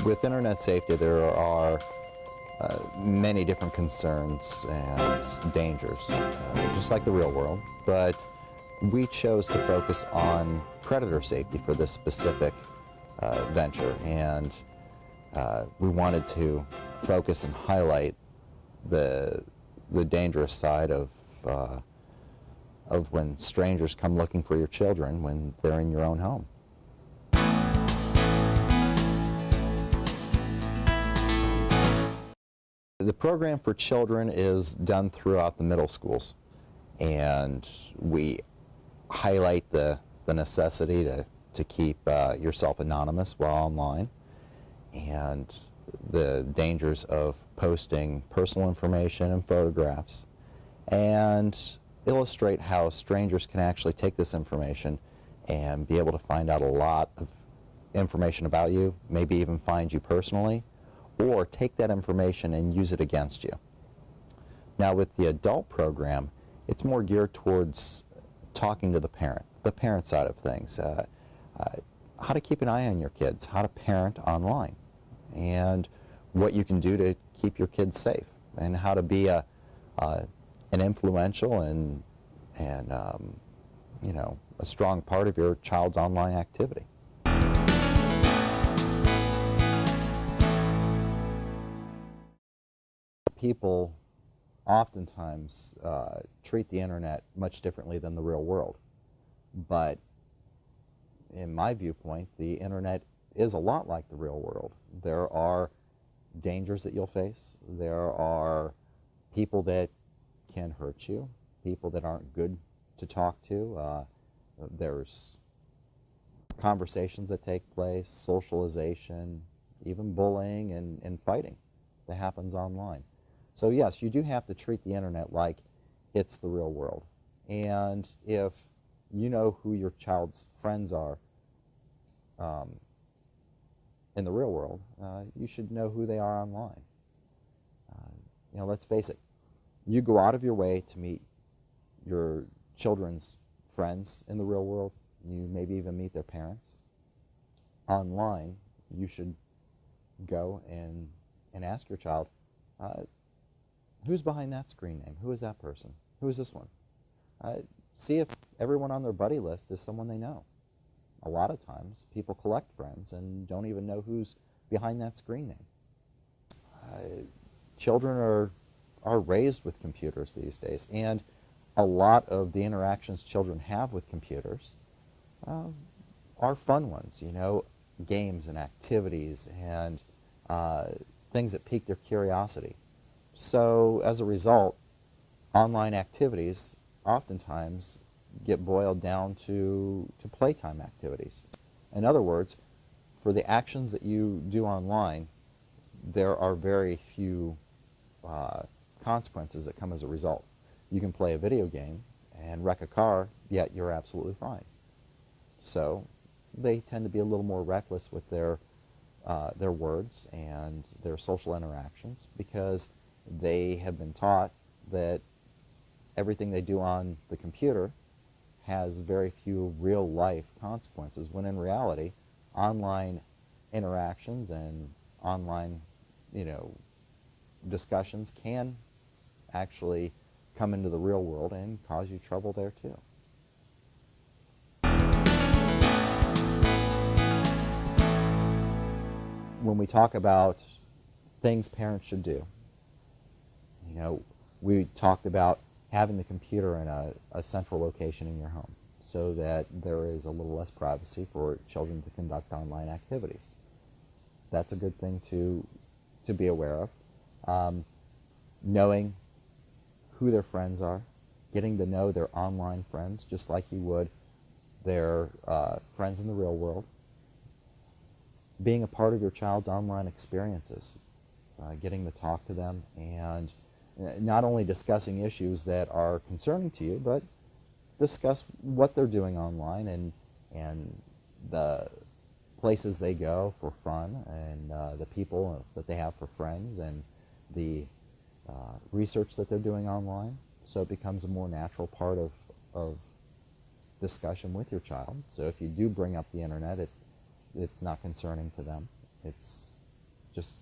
With internet safety, there are many different concerns and dangers, just like the real world, but we chose to focus on predator safety for this specific venture, and we wanted to focus and highlight the dangerous side of when strangers come looking for your children when they're in your own home. The program for children is done throughout the middle schools, and we highlight the necessity to keep yourself anonymous while online, and the dangers of posting personal information and photographs, and illustrate how strangers can actually take this information and be able to find out a lot of information about you, maybe even find you personally, or take that information and use it against you. Now with the adult program, it's more geared towards talking to the parent side of things, how to keep an eye on your kids, how to parent online, and what you can do to keep your kids safe, and how to be an influential and you know, a strong part of your child's online activity. People oftentimes treat the internet much differently than the real world, but in my viewpoint, the internet is a lot like the real world. There are dangers that you'll face. There are people that can hurt you, people that aren't good to talk to. There's conversations that take place, socialization, even bullying and fighting that happens online. So yes, you do have to treat the internet like it's the real world. And if you know who your child's friends are in the real world, you should know who they are online. You know, let's face it, you go out of your way to meet your children's friends in the real world. You maybe even meet their parents. Online, you should go and ask your child, who's behind that screen name? Who is that person? Who is this one? See if everyone on their buddy list is someone they know. A lot of times, people collect friends and don't even know who's behind that screen name. Children are raised with computers these days, and a lot of the interactions children have with computers are fun ones, you know, games and activities and things that pique their curiosity. So as a result, online activities oftentimes get boiled down to playtime activities. In other words, for the actions that you do online, there are very few consequences that come as a result. You can play a video game and wreck a car, yet you're absolutely fine. So they tend to be a little more reckless with their words and their social interactions, because they have been taught that everything they do on the computer has very few real-life consequences, when in reality, online interactions and online, you know, discussions can actually come into the real world and cause you trouble there too. When we talk about things parents should do, you know, we talked about having the computer in a central location in your home so that there is a little less privacy for children to conduct online activities. That's a good thing to be aware of. Knowing who their friends are, getting to know their online friends just like you would their friends in the real world. Being a part of your child's online experiences, getting to talk to them, and not only discussing issues that are concerning to you, but discuss what they're doing online and the places they go for fun, and the people that they have for friends, and the research that they're doing online. So it becomes a more natural part of discussion with your child. So if you do bring up the internet, it's not concerning to them. It's just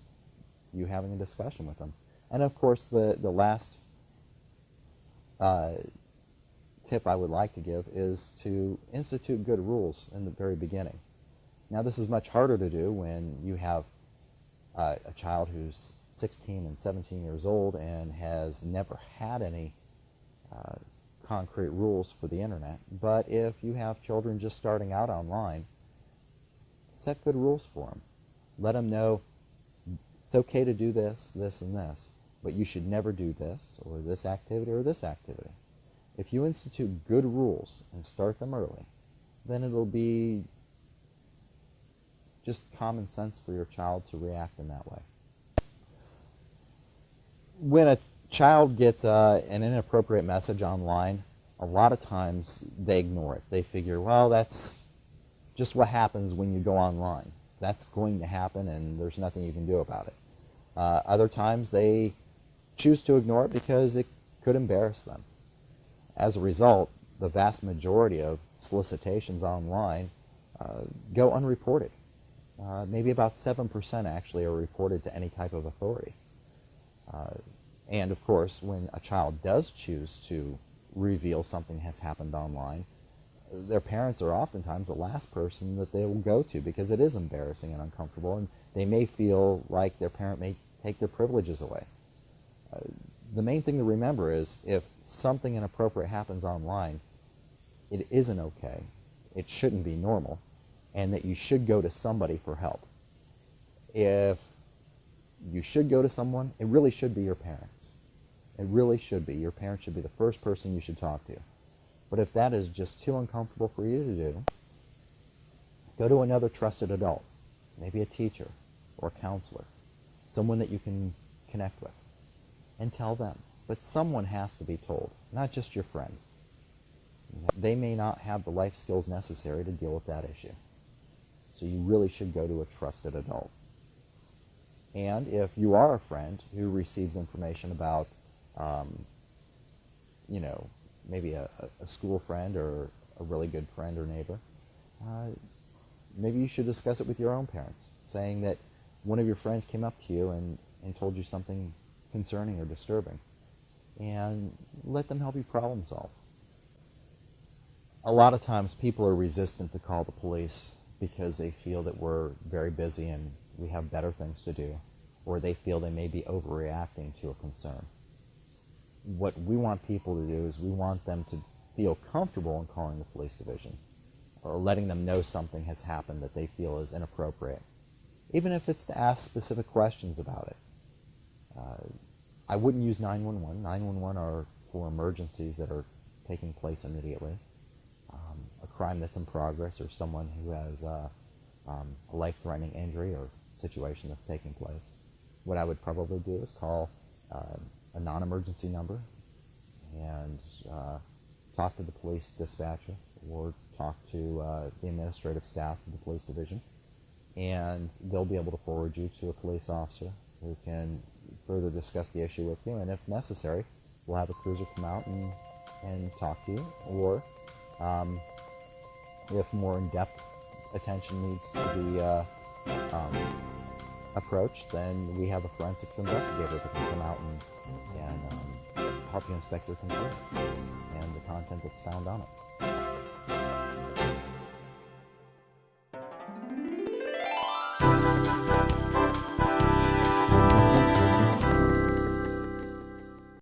you having a discussion with them. And of course, the last tip I would like to give is to institute good rules in the very beginning. Now, this is much harder to do when you have a child who's 16 and 17 years old and has never had any concrete rules for the internet. But if you have children just starting out online, set good rules for them. Let them know it's okay to do this, this, and this, but you should never do this or this activity or this activity. If you institute good rules and start them early, then it'll be just common sense for your child to react in that way. When a child gets an inappropriate message online, a lot of times they ignore it. They figure, well, that's just what happens when you go online. That's going to happen and there's nothing you can do about it. Other times they choose to ignore it because it could embarrass them. As a result, the vast majority of solicitations online go unreported. Maybe about 7% actually are reported to any type of authority. And of course, when a child does choose to reveal something has happened online, their parents are oftentimes the last person that they will go to because it is embarrassing and uncomfortable, and they may feel like their parent may take their privileges away. The main thing to remember is if something inappropriate happens online, it isn't okay, it shouldn't be normal, and that you should go to somebody for help. If you should go to someone, it really should be your parents. It really should be. Your parents should be the first person you should talk to. But if that is just too uncomfortable for you to do, go to another trusted adult, maybe a teacher or a counselor, someone that you can connect with, and tell them. But someone has to be told, not just your friends. They may not have the life skills necessary to deal with that issue. So you really should go to a trusted adult. And if you are a friend who receives information about, maybe a school friend or a really good friend or neighbor, maybe you should discuss it with your own parents, saying that one of your friends came up to you and told you something concerning or disturbing, and let them help you problem solve. A lot of times people are resistant to call the police because they feel that we're very busy and we have better things to do, or they feel they may be overreacting to a concern. What we want people to do is we want them to feel comfortable in calling the police division or letting them know something has happened that they feel is inappropriate, even if it's to ask specific questions about it. I wouldn't use 911. 911 are for emergencies that are taking place immediately. A crime that's in progress or someone who has a life-threatening injury or situation that's taking place. What I would probably do is call a non-emergency number and talk to the police dispatcher or talk to the administrative staff of the police division, and they'll be able to forward you to a police officer who can further discuss the issue with you, and if necessary, we'll have a cruiser come out and talk to you, or if more in-depth attention needs to be approached, then we have a forensics investigator that can come out and help you inspect your computer and the content that's found on it.